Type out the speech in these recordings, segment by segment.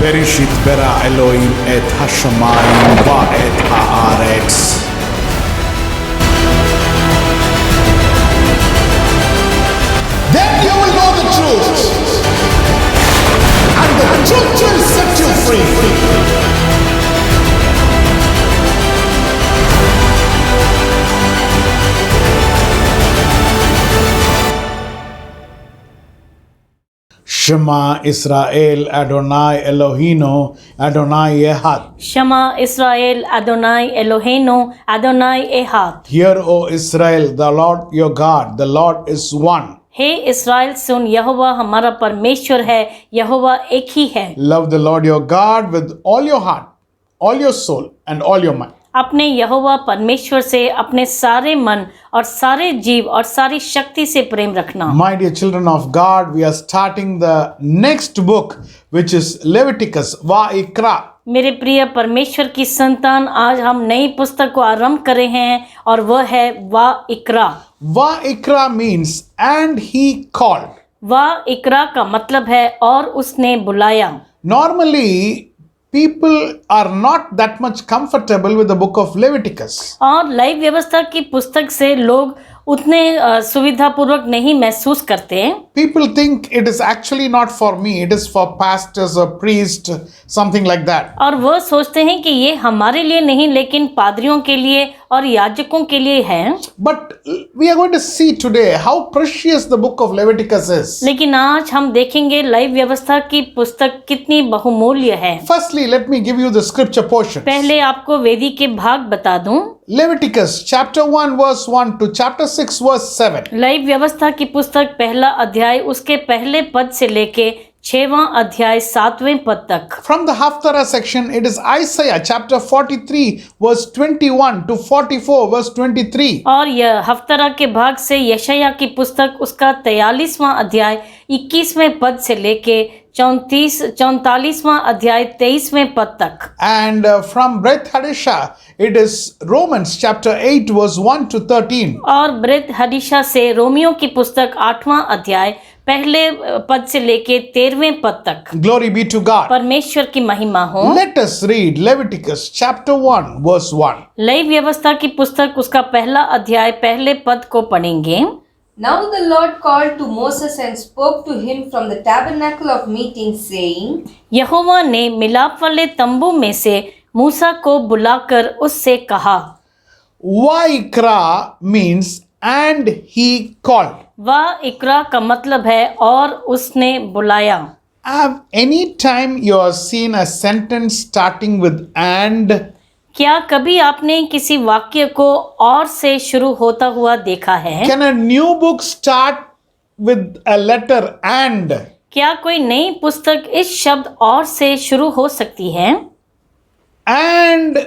Bereshit bara Elohim et hashamayim va et haaretz. Then you will know the truth, and the truth will set you free. Shema Israel Adonai Elohino Adonai Echad. Shema Israel Adonai Eloheinu Adonai Echad. Hear, O Israel, the Lord your God, the Lord is one. हे इस्राएल सुन, यहोवा हमारा परमेश्वर है, यहोवा एक ही है। Love the Lord your God with all your heart, all your soul, and all your mind. अपने यहोवा परमेश्वर से अपने सारे मन और सारे जीव और सारी शक्ति से प्रेम रखना। My dear children of God, we are starting the next book, which is Leviticus, Va'ikra. मेरे प्रिय परमेश्वर की संतान, आज हम नई पुस्तक को आरंभ कर रहे हैं और वह है वाइक्रा। Va'ikra means and he called. वाइक्रा का मतलब है और उसने बुलाया। Normally, people are not that much comfortable with the book of Leviticus. और लय व्यवस्था की पुस्तक से लोग उतने सुविधापूर्वक नहीं महसूस करते। People think it is actually not for me, it is for pastors or priests, something like that. और वह सोचते हैं कि ये हमारे लिए नहीं, लेकिन पादरियों के लिए और याजकों के लिए है। But we are going to see today how precious the book of Leviticus is. लेकिन आज हम देखेंगे लय व्यवस्था की पुस्तक कितनी बहुमूल्य है। Firstly, let me give you the scripture portion. पहले आपको वेदी के भाग बता दूं। Leviticus chapter 1 verse 1 to chapter 6 verse 7. लय व्यवस्था की पुस्तक पहला अध्याय उसके पहले पद से लेके 6वां अध्याय 7वें पद तक। From the Haftarah section, it is Isaiah chapter 43 verse 21 to 44 verse 23. और यह हफ्तरा के भाग से यशाया की पुस्तक उसका 43वां अध्याय 21वें पद से लेके 44वां अध्याय 23वें पद तक। And from Beth Hadisha, it is Romans chapter 8 verse 1 to 13. और ब्रेथ हदिशा से रोमियो की पुस्तक 8वां अध्याय पहले पद से लेके 13वें पद तक। Glory be to God. परमेश्वर की महिमा हो। Let us read Leviticus chapter 1 verse 1. लय व्यवस्था की पुस्तक उसका पहला अध्याय पहले पद को पढ़ेंगे। Now the Lord called to Moses and spoke to him from the tabernacle of meeting, saying, यहोवा ने मिलाप वाले तंबू में से मूसा को बुलाकर उससे कहा। Vaikra means and he called. वाइक्रा का मतलब है और उसने बुलाया। Have any time you have seen a sentence starting with and? क्या कभी आपने किसी वाक्य को और से शुरू होता हुआ देखा है? Can a new book start with a letter and? क्या कोई नई पुस्तक इस शब्द और से शुरू हो सकती है? And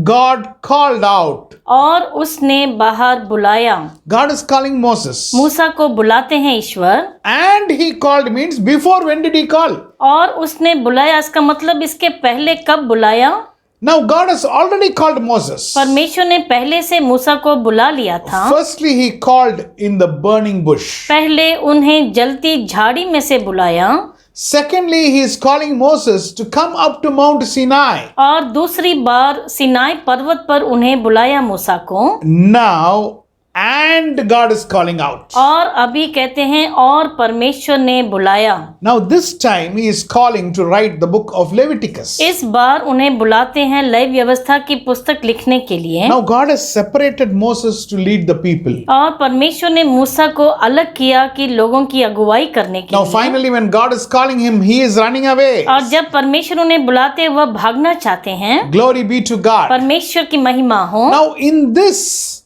God called out. और उसने बाहर बुलाया। God is calling Moses. मूसा को बुलाते हैं ईश्वर। And he called means before when did he call? और उसने बुलाया, इसका मतलब इसके पहले कब बुलाया? Now God has already called Moses. परमेश्वर ने पहले से मूसा को बुला लिया था। Firstly, he called in the burning bush. पहले उन्हें जलती झाड़ी में से बुलाया। Secondly, he is calling Moses to come up to Mount Sinai. और दूसरी बार सिनाई पर्वत पर उन्हें बुलाया मूसा को। Now, and God is calling out. और अभी कहते हैं और परमेश्वर ने बुलाया। Now, this time he is calling to write the book of Leviticus. इस बार उन्हें बुलाते हैं लय व्यवस्था की पुस्तक लिखने के लिए। Now, God has separated Moses to lead the people. और परमेश्वर ने मूसा को अलग किया कि लोगों की अगुवाई करने के Now, लिए। finally, when God is calling him, he is running away. और जब परमेश्वर उन्हें बुलाते हैं, वह भागना चाहते हैं। Glory be to God. परमेश्वर की महिमा हो। Now, in this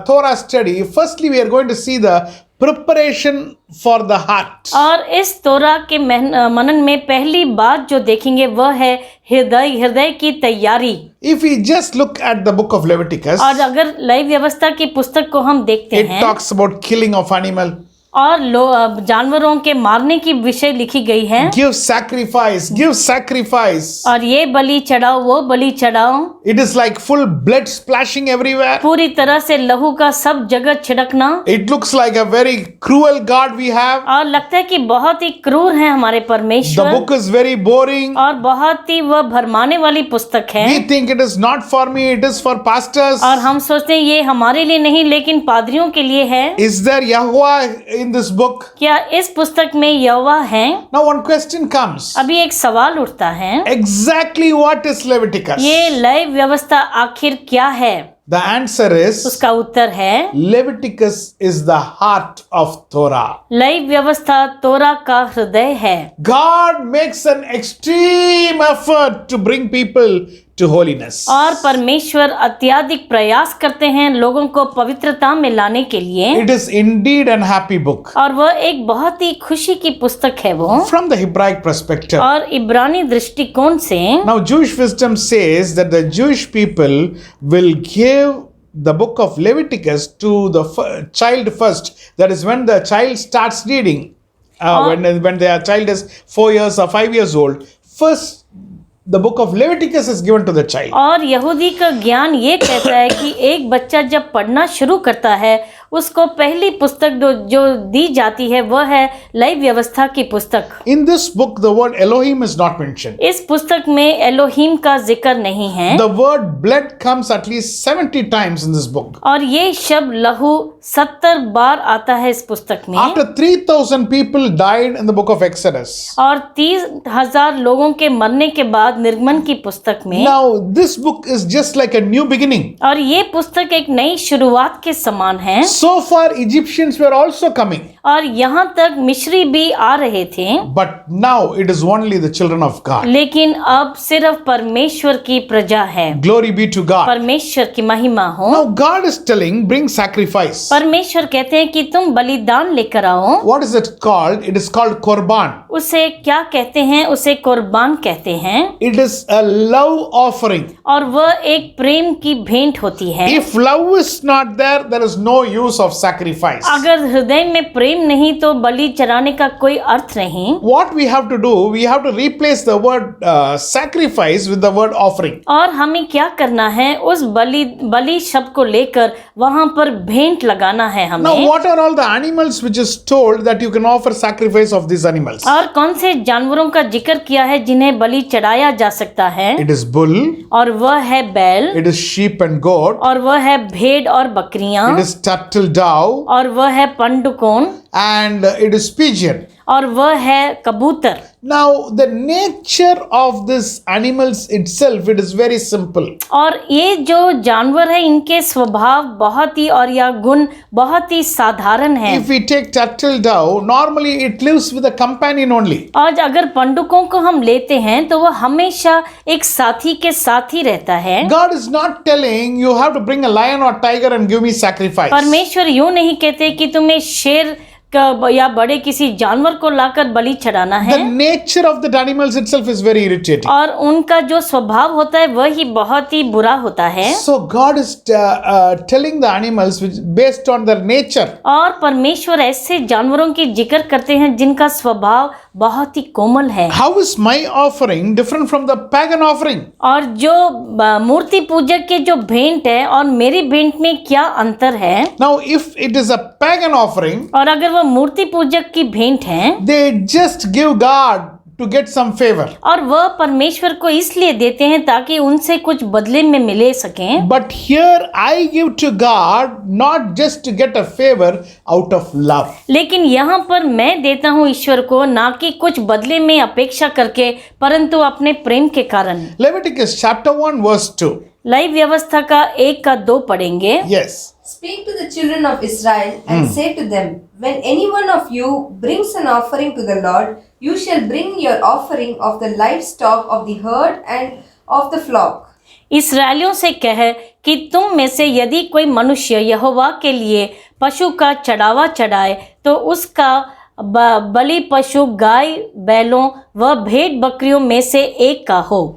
Torah study, firstly, we are going to see the preparation for the heart. और इस तोरा के मनन में पहली बात जो देखेंगे वह है हृदय की तैयारी। If we just look at the book of Leviticus, और अगर लय व्यवस्था की पुस्तक को हम देखते it हैं, talks about killing of animal. और जानवरों के मारने की विषय लिखी गई है। Give sacrifice, give sacrifice. और ये बलि चढ़ाओ, वो बलि चढ़ाओ। It is like full blood splashing everywhere. पूरी तरह से लहू का सब जगह छिड़कना। It looks like a very cruel God we have. और लगता है कि बहुत ही क्रूर है हमारे The परमेश्वर, book is very boring. और बहुत ही वह भरमाने वाली पुस्तक है। We think it is not for me, it is for pastors. और हम सोचते हैं ये हमारे लिए नहीं लेकिन पादरियों के लिए है। Is there Yahweh in this book? क्या इस पुस्तक में यहोवा है? Now one question comes. अभी एक सवाल उठता है, Exactly what is Leviticus? ये लय व्यवस्था आखिर क्या है? The answer is उसका उत्तर है, Leviticus is the heart of Torah. लय व्यवस्था तोरा का हृदय है। God makes an extreme effort to bring people to holiness. और परमेश्वर अत्यधिक प्रयास करते हैं लोगों को पवित्रता में लाने के लिए। It is indeed an happy book. और वह एक बहुत ही खुशी की पुस्तक है वो, From the Hebraic perspective. और इब्रानी दृष्टिकोण से। Now Jewish wisdom says that the Jewish people will give the book of Leviticus to the child first. That is when the child starts reading. When their child is 4 years or 5 years old. First the book of Leviticus is given to the child. और यहूदी का ज्ञान ये कहता है कि एक बच्चा जब पढ़ना शुरू करता है उसको पहली पुस्तक जो दी जाती है वह है लय व्यवस्था की पुस्तक। In this book the word Elohim is not mentioned. इस पुस्तक में एलोहीम का जिक्र नहीं है। The word blood comes at least 70 times in this book. और ये शब्द लहू 70 बार आता है इस पुस्तक में। After 3,000 people died in the book of Exodus. और 30,000 लोगों के मरने के बाद निर्गमन की पुस्तक में। Now this book is just like a new beginning. और ये पुस्तक एक नई शुरुआत के समान है। So far Egyptians were also coming. और यहाँ तक मिस्री भी आ रहे थे। But now it is only the children of God. लेकिन अब सिर्फ परमेश्वर की प्रजा है। Glory be to God. परमेश्वर की महिमा हो। Now God is telling, bring sacrifice. परमेश्वर कहते हैं कि तुम बलिदान लेकर आओ। What is it called? It is called korban. उसे क्या कहते हैं? उसे कुर्बान कहते हैं। It is a love offering. और वह एक प्रेम की भेंट होती है। If love is not there, there is no use of sacrifice. अगर हृदय में प्रेम नहीं तो बलि चढ़ाने का कोई अर्थ नहीं। What we have to do, we have to replace the word sacrifice with the word offering. और हमें क्या करना है? उस बलि शब्द को लेकर वहां पर भेंट लगाना है हमें। Now what are all the animals which is told that you can offer sacrifice of these animals? और कौन से जानवरों का जिक्र किया है जिन्हें बलि चढ़ाया जा सकता है? It is bull. और वह है बैल। It is sheep and goat. और वह है भेड़ और बकरियां। It is turtle dove. और वह है पंडुकोन। And it is pigeon. और वह है कबूतर। Now the nature of these animals itself, it is very simple. और ये जो जानवर है इनके स्वभाव बहुत ही और या गुण बहुत ही साधारण है। If we take turtle dove, normally it lives with a companion only. और अगर पंडुकों को हम लेते हैं तो वह हमेशा एक साथी के साथ ही रहता है। God is not telling you have to bring a lion or tiger and give me sacrifice. परमेश्वर यूं नहीं कहते कि तुम्हें शेर या बड़े किसी जानवर को लाकर बलि चढ़ाना है। The nature of the animals itself is very irritating. और उनका जो स्वभाव होता है वही बहुत ही बुरा होता है। So God is telling the animals which based on their nature. और परमेश्वर ऐसे जानवरों की जिक्र करते हैं जिनका स्वभाव बहुत ही कोमल है। How is my offering different from the pagan offering? और जो मूर्ति पूजक के जो भेंट है और मेरी भेंट में क्या अंतर है? Now if it is a pagan offering, और अगर वह मूर्ति पूजक की भेंट है, they just give God to get some favor. और वह परमेश्वर को इसलिए देते हैं ताकि उनसे कुछ बदले में मिले सकें। But here I give to God not just to get a favor out of love. लेकिन यहाँ पर मैं देता हूँ ईश्वर को ना कि कुछ बदले में अपेक्षा करके परंतु अपने प्रेम के कारण। Leviticus chapter 1 verse 2. लय व्यवस्था का 1 का 2 पढ़ेंगे। Yes. Speak to the children of Israel and say to them, when any one of you brings an offering to the Lord, you shall bring your offering of the livestock of the herd and of the flock. इस्राएलियों से कहे कि तुम में से यदि कोई मनुष्य यहोवा के लिए पशु का चढ़ावा चढ़ाए तो उसका बलि पशु गाय बैलों व भेड़ बकरियों में से एक का हो।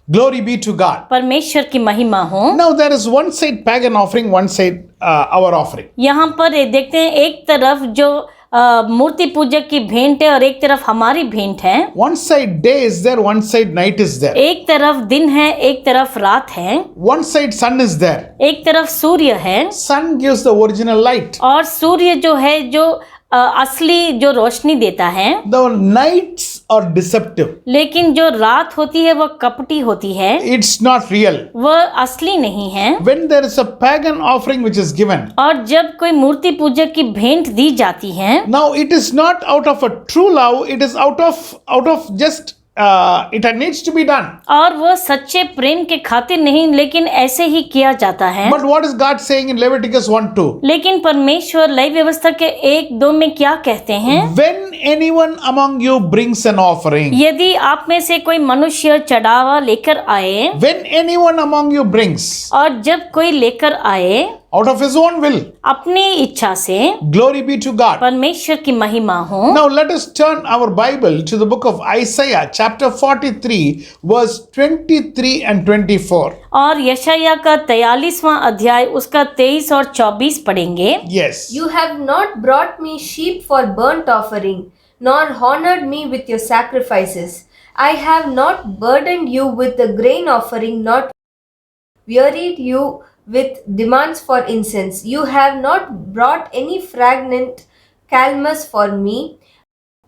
Glory be to God. परमेश्वर की महिमा हो। Now there is one side pagan offering, one side our offering. यहाँ पर देखते हैं एक तरफ जो मूर्ति पूजक की भेंट है और एक तरफ हमारी भेंट है। One side day is there, one side night is there. एक तरफ दिन है, एक तरफ रात है, One side sun is there. एक तरफ सूर्य है Sun gives the original light. और सूर्य जो है जो असली जो रोशनी देता है। The nights are deceptive. लेकिन जो रात होती है वह कपटी होती है, It's not real. वह असली नहीं है। When there is a pagan offering which is given, और जब कोई मूर्ति पूजक की भेंट दी जाती है, now it is not out of a true love, it is out of just it needs to be done. और वह सच्चे प्रेम के खातिर नहीं, लेकिन ऐसे ही किया जाता है। But what is God saying in Leviticus 1:2? लेकिन परमेश्वर लय व्यवस्था के 1:2 में क्या कहते हैं? When anyone among you brings an offering, यदि आप में से कोई मनुष्य चढ़ावा लेकर आए, when anyone among you brings और जब कोई लेकर आए out of his own will, अपनी इच्छा से, glory be to God. परमेश्वर की महिमा हो। Now let us turn our Bible to the book of Isaiah chapter 43 verse 23 and 24. और यशायाह का 43वां अध्याय उसका 23 और 24 पढ़ेंगे। Yes. You have not brought me sheep for burnt offering, nor honored me with your sacrifices. I have not burdened you with the grain offering, not wearied you with demands for incense. You have not brought any fragrant calamus for me,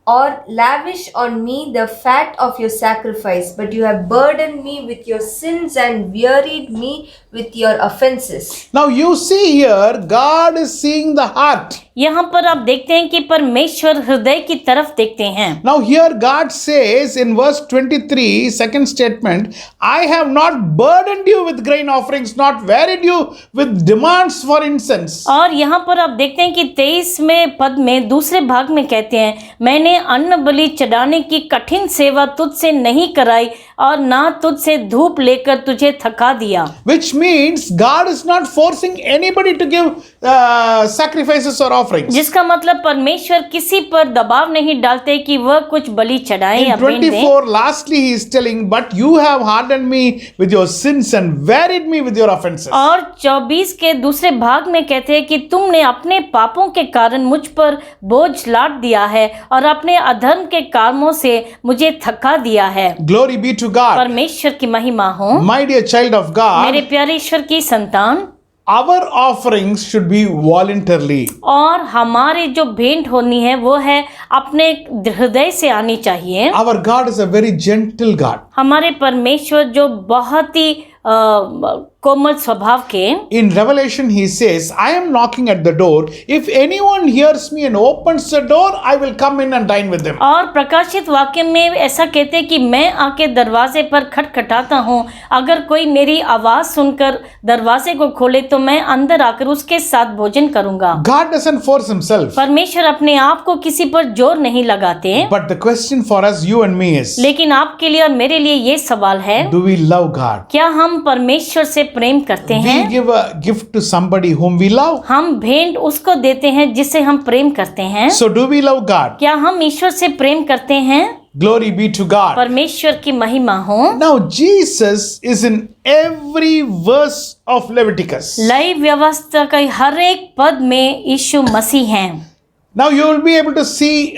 or lavish on me the fat of your sacrifice, but you have burdened me with your sins and wearied me with your offenses. Now you see here, God is seeing the heart. यहाँ पर आप देखते हैं कि परमेश्वर हृदय की तरफ देखते हैं। Now here God says in verse 23, second statement, I have not burdened you with grain offerings, not wearied you with demands for incense. और यहाँ पर आप देखते हैं कि 23वें पद में दूसरे भाग में कहते हैं, मैंने अन्न बलि चढ़ाने की कठिन सेवा तुझसे नहीं कराई और ना तुझसे धूप लेकर तुझे थका दिया। Which means God is not forcing anybody to give sacrifices or offerings. जिसका मतलब परमेश्वर किसी पर दबाव नहीं डालते कि वह कुछ बलि चढ़ाए या In भेंट दे। 24, lastly he is telling, but you have hardened me with your sins and wearied me with your offenses. और 24 के दूसरे भाग में कहते हैं कि तुमने अपने पापों के कारण मुझ पर बोझ लाद दिया है और अपने अधर्म के कामों से मुझे थका दिया है। Glory be to God. परमेश्वर की महिमा हो। My dear child of मेरे God, प्यारे ईश्वर की संतान, our offerings should be voluntarily. और हमारी जो भेंट होनी है वो है अपने हृदय से आनी चाहिए। Our God is a very gentle God. हमारे परमेश्वर जो बहुत ही कोमल स्वभाव के। In Revelation he says, I am knocking at the door. If anyone hears me and opens the door, I will come in and dine with them. और प्रकाशित वाक्य में ऐसा कहते हैं कि मैं आके दरवाजे पर खटखटाता हूँ, अगर कोई मेरी आवाज सुनकर दरवाजे को खोले तो मैं अंदर आकर उसके साथ भोजन करूंगा। God doesn't force himself. परमेश्वर अपने आप को किसी पर जोर नहीं लगाते। But the question for us, you and me is, लेकिन आपके लिए और मेरे लिए ये सवाल है, do we love God? क्या हम परमेश्वर से प्रेम करते हैं? We give a gift to somebody whom we love. हम भेंट उसको देते हैं जिसे हम प्रेम करते हैं। So do we love God? क्या हम ईश्वर से प्रेम करते हैं? Glory be to God. परमेश्वर की महिमा हो। Now Jesus is in every verse of Leviticus. लय व्यवस्था का हर एक पद में यीशु मसीह हैं। Now you will be able to see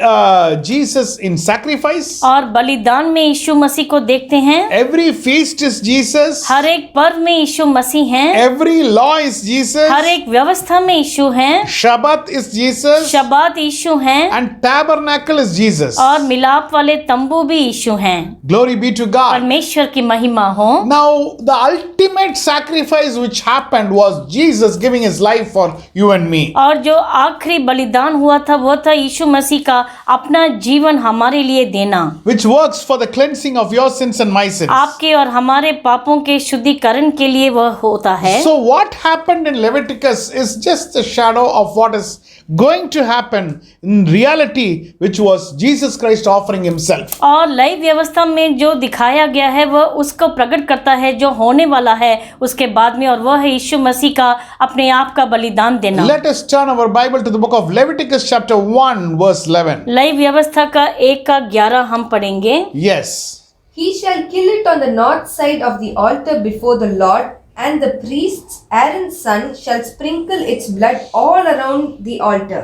Jesus in sacrifice. और बलिदान में यीशु मसीह को देखते हैं। Every feast is Jesus. हर एक पर्व में यीशु मसीह हैं। Every law is Jesus. हर एक व्यवस्था में यीशु हैं। Shabbat is Jesus. शबात यीशु हैं। And tabernacle is Jesus. और मिलाप वाले तंबू भी यीशु हैं। Glory be to God. परमेश्वर की महिमा हो। Now the ultimate sacrifice which happened was Jesus giving his life for you and me. और जो आखिरी बलिदान हुआ था वो था यीशु मसीह का अपना जीवन हमारे लिए देना, Which works for the cleansing of your sins and my sins. आपके और हमारे पापों के शुद्धिकरण के लिए वह होता है। So what happened in Leviticus is just a shadow of what is going to happen in reality, which was Jesus Christ offering himself. और लय व्यवस्था में जो दिखाया गया है वह उसको प्रकट करता है जो होने वाला है उसके बाद में, और वह है यीशु मसीह का अपने आप का बलिदान देना। Let us turn our Bible to the book of Leviticus chapter 1 verse 11. लय व्यवस्था का 1:11 हम पढ़ेंगे। Yes. He shall kill it on the north side of the altar before the Lord, and the priests, Aaron's son, shall sprinkle its blood all around the altar.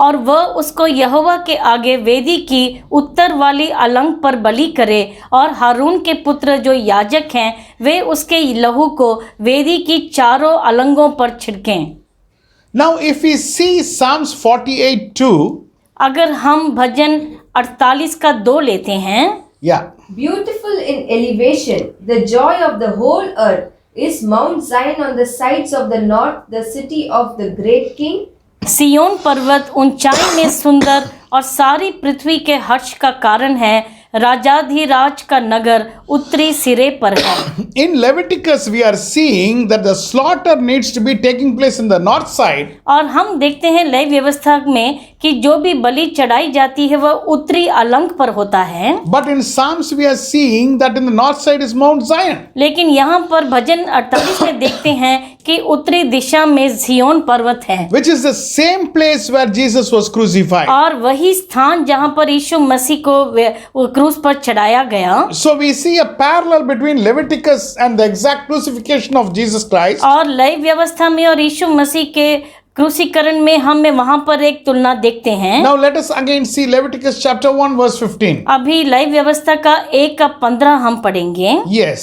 और वह उसको यहोवा के आगे वेदी की उत्तर वाली अलंग पर बलि करे और हारून के पुत्र जो याजक हैं वे उसके लहू को वेदी की चारों अलंगों पर छिड़कें। Now, if we see Psalms 48:2, अगर हम भजन 48 का 2 लेते हैं, yeah, Beautiful in elevation, the joy of the whole earth is Mount Zion on the sides of the north, the city of the great king. सियोन पर्वत ऊंचाई में सुंदर और सारी पृथ्वी के हर्ष का कारण है। राजाधिराज का नगर उत्तरी सिरे पर है। in Leviticus we are seeing that the slaughter needs to be taking place in the north side, और हम देखते हैं लय व्यवस्था में कि जो भी बलि चढ़ाई जाती है वह उत्तरी अलंग पर होता है। but in Psalms we are seeing that in the north side is Mount Zion. लेकिन यहाँ पर भजन 48 में देखते हैं कि उत्तरी दिशा में सियोन पर्वत है, Which is the same place where Jesus was crucified. और वही स्थान जहाँ पर यीशु मसीह को क्रूस पर चढ़ाया गया। So we see a parallel between Leviticus and the exact crucifixion of Jesus Christ. और लय व्यवस्था में और यीशु मसीह के क्रूसीकरण में हमें वहां पर एक तुलना देखते हैं। Now let us again see Leviticus chapter 1 verse 15. अभी लय व्यवस्था का 1:15 हम पढ़ेंगे। Yes.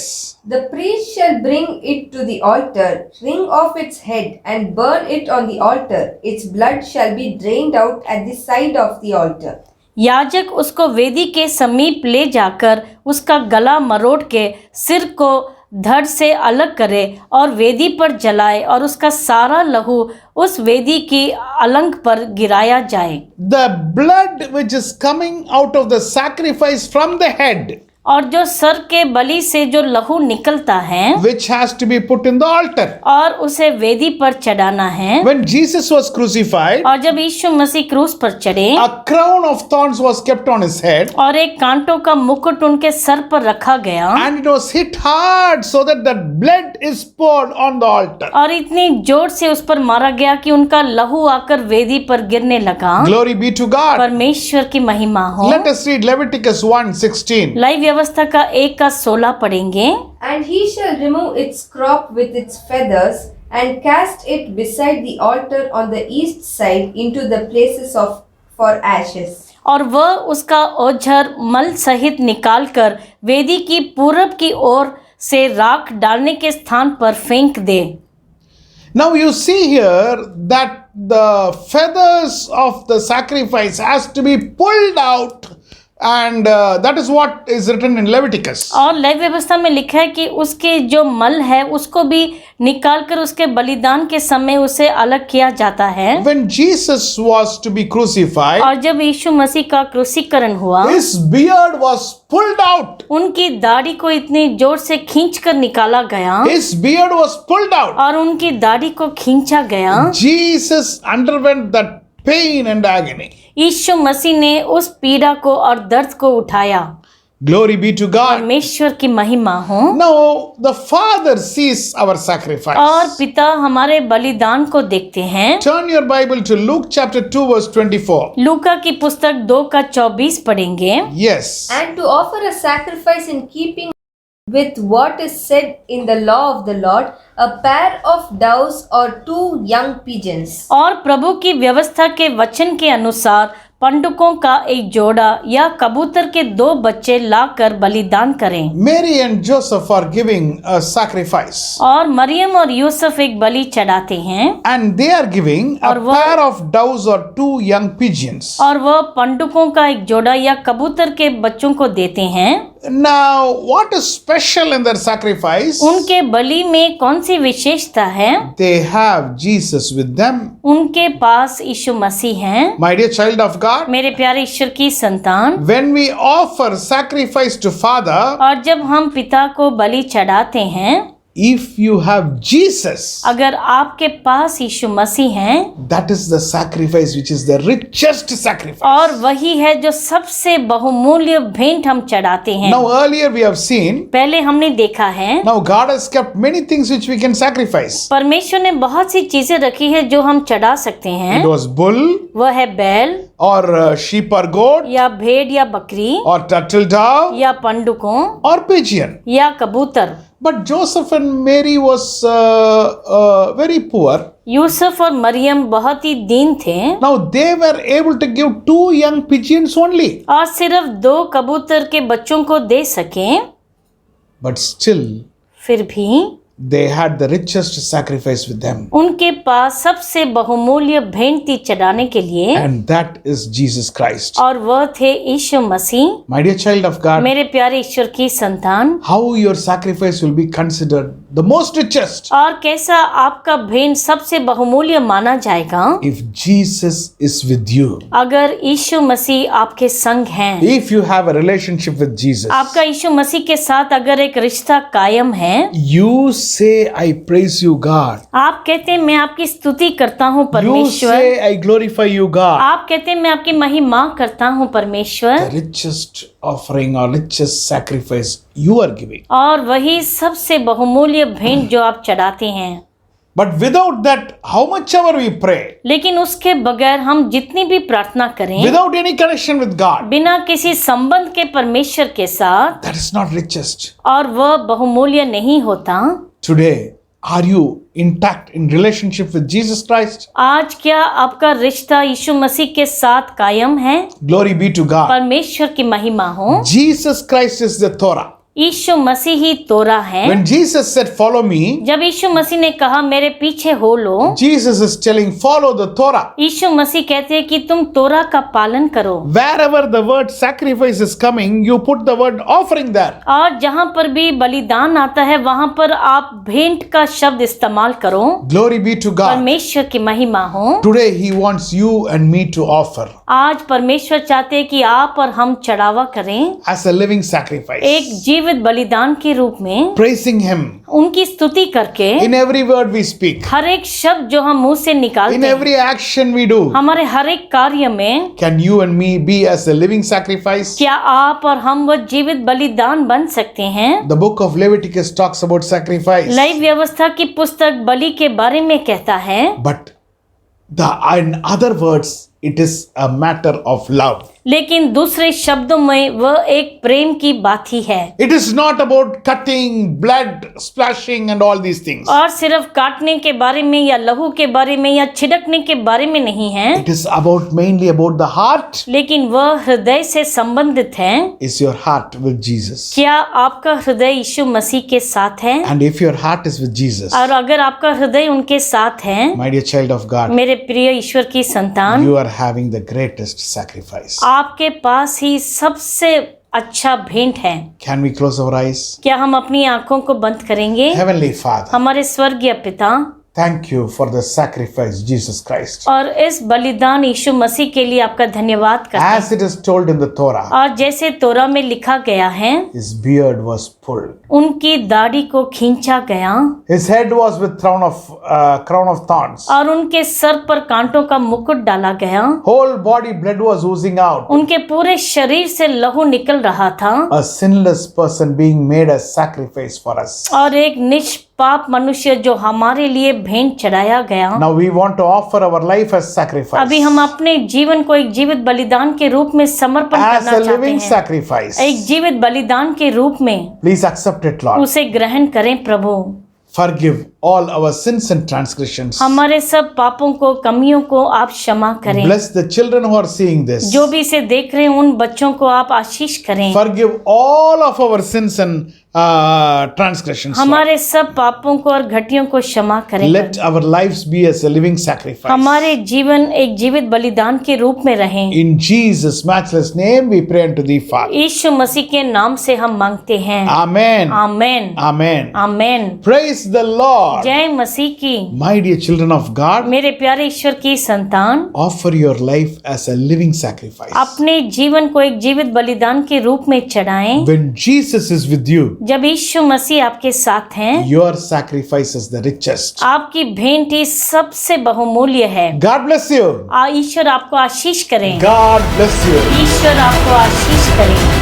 The priest shall bring it to the altar, wring off its head, and burn it on the altar. Its blood shall be drained out at the side of the altar. याजक उसको वेदी के समीप ले जाकर उसका गला मरोड़ के सिर को धड़ से अलग करे और वेदी पर जलाए और उसका सारा लहू उस वेदी की अलंग पर गिराया जाए। The blood which is coming out of the sacrifice from the head, और जो सर के बलि से जो लहू निकलता है which has to be put in the altar. और उसे वेदी पर चढ़ाना है। When Jesus was crucified, और जब यीशु मसीह क्रूस पर चढ़े a crown of thorns was kept on his head, और एक कांटों का मुकुट उनके सर पर रखा गया and it was hit hard so that the blood is poured on the altar. और इतनी जोर से उस पर मारा गया कि उनका लहू आकर वेदी पर गिरने लगा। Glory be to God. परमेश्वर की महिमा हो। Let us read Leviticus 1:16. लय व्यवस्था का 1:16 पढ़ेंगे। And he shall remove its crop with its feathers, and cast it beside the altar on the east side into the places of for ashes. और वह उसका ओझर मल सहित निकालकर वेदी की पूरब की ओर से राख डालने के स्थान पर फेंक दे। Now you see here that the feathers of the sacrifice has to be pulled out, and that is what is written in Leviticus. और लय व्यवस्था में लिखा है कि उसके जो मल है उसको भी निकालकर उसके बलिदान के समय उसे अलग किया जाता है। When Jesus was to be crucified, और जब यीशु मसीह का क्रूसीकरण हुआ his beard was pulled out. उनकी दाढ़ी को इतनी जोर से खींचकर निकाला गया His beard was pulled out. और उनकी दाढ़ी को खींचा गया। Jesus underwent that pain and agony. यीशु मसीह ने उस पीड़ा को और दर्द को उठाया। Glory be to God. परमेश्वर की महिमा हो। Now the Father sees our और sacrifice. पिता हमारे बलिदान को देखते हैं। Turn your Bible to Luke chapter 2 verse 24. लूका की पुस्तक 2:24 पढ़ेंगे। Yes. And to offer a sacrifice in keeping with what is said in the law of the Lord, a pair of doves or 2 young pigeons. और प्रभु की व्यवस्था के वचन के अनुसार पंडुकों का एक जोड़ा या कबूतर के 2 बच्चे लाकर बलिदान करें। Mary and Joseph are giving a sacrifice. और मरियम और यूसुफ एक बलि चढ़ाते हैं And they are giving a और वो- pair of doves or 2 young pigeons. और वह पंडुकों का एक जोड़ा या कबूतर के बच्चों को देते हैं। Now, what is special in their sacrifice? उनके बलि में कौन सी विशेषता है? They have Jesus with them. उनके पास यीशु मसीह हैं। My dear child of God, मेरे प्यारे ईश्वर की संतान, when we offer sacrifice to Father, और जब हम पिता को बलि चढ़ाते हैं, if you have Jesus, अगर आपके पास यीशु मसीह हैं, that is the sacrifice which is the richest sacrifice. और वही है जो सबसे बहुमूल्य भेंट हम चढ़ाते हैं। Now, earlier we have seen, पहले हमने देखा है now God has kept many things which we can sacrifice. परमेश्वर ने बहुत सी चीजें रखी है जो हम चढ़ा सकते हैं। It was bull वह है बैल or sheep or goat या भेड़ या बकरी or turtle dove या पंडुकों or pigeon. या कबूतर। But Joseph and Mary was very poor. Yusuf और मरियम बहुत ही दीन थे Now they were able to give 2 young pigeons only. और सिर्फ 2 कबूतर के बच्चों को दे सके, But still, फिर भी they had the richest sacrifice with them. उनके पास सबसे बहुमूल्य भेंट थी चढ़ाने के लिए, And that is Jesus Christ. और वह थे यीशु मसीह। My dear child of God, मेरे प्यारे ईश्वर की संतान, how your sacrifice will be considered the most richest और कैसा आपका भेंट सबसे बहुमूल्य माना जाएगा if Jesus is with you. अगर यीशु मसीह आपके संग हैं, If you have a relationship with Jesus, आपका यीशु मसीह के साथ अगर एक रिश्ता कायम है, you say, I praise you, God. आप कहते हैं मैं आपकी स्तुति करता हूँ You परमेश्वर, say, I glorify you, God. आप कहते हैं मैं आपकी महिमा करता हूँ परमेश्वर, The richest offering or richest sacrifice you are giving. और वही सबसे बहुमूल्य भेंट जो आप चढ़ाते हैं। But without that, how much ever we pray, लेकिन उसके बगैर हम जितनी भी प्रार्थना करें, without any connection with God, बिना किसी संबंध के परमेश्वर के साथ, that is not richest. और वह बहुमूल्य नहीं होता। Today, are you intact in relationship with Jesus Christ? आज क्या आपका रिश्ता यीशु मसीह के साथ कायम है? Glory be to God. परमेश्वर की महिमा हो। Jesus Christ is the Torah. यीशु मसीह ही तोरा है। When Jesus said, follow me, जब यीशु मसीह ने कहा मेरे पीछे हो लो, Jesus is telling, follow the Torah. यीशु मसीह कहते हैं कि तुम तोरा का पालन करो। Wherever the word sacrifice is coming, you put the word offering there. और जहाँ पर भी बलिदान आता है वहाँ पर आप भेंट का शब्द इस्तेमाल करो। Glory be to God. परमेश्वर की महिमा हो। Today He wants you and me to offer आज परमेश्वर चाहते हैं कि आप और हम चढ़ावा करें as a living sacrifice, एक जीवित बलिदान के रूप में, praising Him उनकी स्तुति करके। in every word we speak, हर एक शब्द जो हम मुंह से in निकालते हैं, every action we do. हमारे हर एक कार्य में, Can you and me be as a living sacrifice? क्या आप और हम वह जीवित बलिदान बन सकते हैं? The book of Leviticus talks about sacrifice, नई व्यवस्था की पुस्तक बलि के बारे में कहता है, but in other words, it is a matter of love. लेकिन दूसरे शब्दों में वह एक प्रेम की बात ही है। It is not about cutting, blood splashing and all these things. और सिर्फ काटने के बारे में या लहू के बारे में या छिड़कने के बारे में नहीं है, It is mainly about the heart. लेकिन वह हृदय से संबंधित है। Is your heart with Jesus? क्या आपका हृदय यीशु मसीह के साथ है? And if your heart is with Jesus, और अगर आपका हृदय उनके साथ है, my dear child of God, मेरे प्रिय ईश्वर की संतान, you are having the greatest sacrifice. आपके पास ही सबसे अच्छा भेंट है। Can we close our eyes? क्या हम अपनी आंखों को बंद करेंगे? Heavenly Father, हमारे स्वर्गीय पिता, thank you for the sacrifice, Jesus Christ. और इस बलिदान यीशु मसीह के लिए आपका धन्यवाद करते हैं। As it is told in the Torah, और जैसे तोरा में लिखा गया है, his beard was pulled. उनकी दाढ़ी को खींचा गया, His head was with crown of thorns. और उनके सर पर कांटों का मुकुट डाला गया। Whole body blood was oozing out. उनके पूरे शरीर से लहू निकल रहा था, A sinless person being made a sacrifice for us. और एक निष्पाप मनुष्य जो हमारे लिए भेंट चढ़ाया गया। Now we want to offer our life as sacrifice. अभी हम अपने जीवन को एक जीवित बलिदान के रूप में समर्पण As करना a चाहते living हैं, sacrifice. एक जीवित बलिदान के रूप में। Please accept it, Lord. उसे ग्रहण करें प्रभु। Forgive all our sins and transgressions. हमारे सब पापों को, कमियों को आप क्षमा करें। Bless the children who are seeing this. जो भी इसे देख रहे हैं उन बच्चों को आप आशीष करें। Forgive all of our sins and transgressions. Lord. हमारे सब पापों को और घटियों को क्षमा करें। Let our lives be as a living sacrifice. हमारे जीवन एक जीवित बलिदान के रूप में रहें। In Jesus' matchless name we pray unto thee, Father. यीशु मसीह के नाम से हम मांगते हैं। Amen. Amen, Amen. Amen. Praise the Lord. जय मसीह की। My dear children of God, मेरे प्यारे ईश्वर की संतान, offer your life as a living sacrifice. अपने जीवन को एक जीवित बलिदान के रूप में चढ़ाएं। When Jesus is with you, जब यीशु मसीह आपके साथ हैं, your sacrifice is the richest. आपकी भेंट ही सबसे बहुमूल्य है। God bless you. ईश्वर आपको आशीष करें। God bless you. ईश्वर आपको आशीष करें।